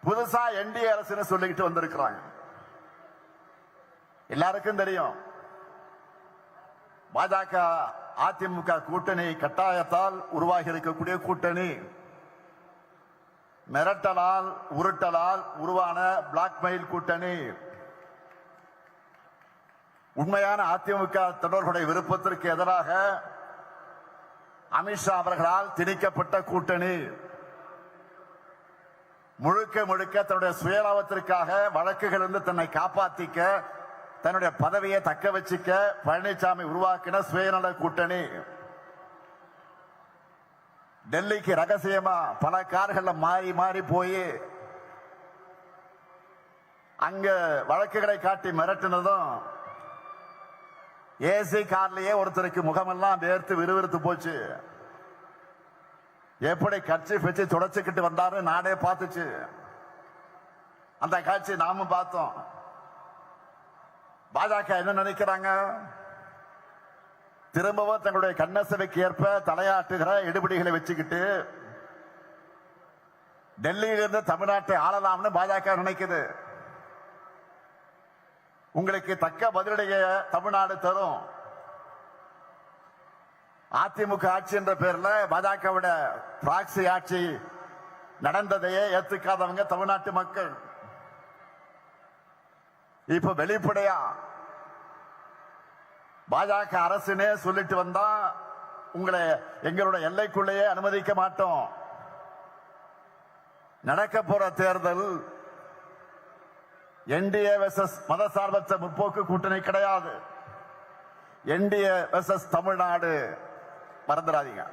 புதுசா என்டிஏ அரசுன்னு சொல்லிக்கிட்டு வந்திருக்கிறாங்க. எல்லாருக்கும் தெரியும் பாஜக அதிமுக கூட்டணி கட்டாயத்தால் உருவாகி இருக்கக்கூடிய கூட்டணி, மிரட்டலால் உருட்டலால் உருவான பிளாக்மெயில் கூட்டணி, உண்மையான அதிமுக தொடர்களுடைய விருப்பத்திற்கு எதிராக அமித்ஷா அவர்களால் திணிக்கப்பட்ட கூட்டணி, முழுக்க முழுக்க தன்னுடைய சுயலாபத்திற்காக வழக்குகள் இருந்து தன்னை காப்பாற்றிக்க, தன்னுடைய பதவியை தக்க வச்சுக்க பழனிசாமி உருவாக்கின சுயநல கூட்டணி. டெல்லிக்கு ரகசியமா பல கார்கள்ல மாறி மாறி போய் அங்க வழக்குகளை காட்டி மிரட்டினதும், ஏசி கார்லயே ஒருத்தருக்கு முகமெல்லாம் வேர்த்து விறுவிறுத்து போச்சு. எப்படி கட்சி வச்சு தொடச்சுக்கிட்டு வந்தாரு நாடே பார்த்துச்சு. அந்த காட்சி நாமும் பார்த்தோம். பாஜக என்ன நினைக்கிறாங்க? திரும்பவும் தங்களுடைய கண்ணசவைக்கு ஏற்ப தலையாட்டுகிற எடுபடிகளை வச்சுக்கிட்டு டெல்லியிலிருந்து தமிழ்நாட்டை ஆளலாம்னு பாஜக நினைக்குது. உங்களுக்கு தக்க பதிலடைய தமிழ்நாடு தரும். அதிமுக ஆட்சி என்ற பேர்ல பாஜகவோட பிராக்சி ஆட்சி நடந்ததையே ஏத்துக்காதவங்க தமிழ்நாட்டு மக்கள். இப்ப வெளிப்படையா பாஜக அரசுனே சொல்லிட்டு வந்தா உங்களை எங்களுடைய எல்லைக்குள்ளேயே அனுமதிக்க மாட்டோம். நடக்க போற தேர்தல் என்டிஏ வெர்சஸ் மதசார்பற்ற முற்போக்கு கூட்டணி கிடையாது. NDA versus Tamil Nadu. மறந்துடாதீங்க.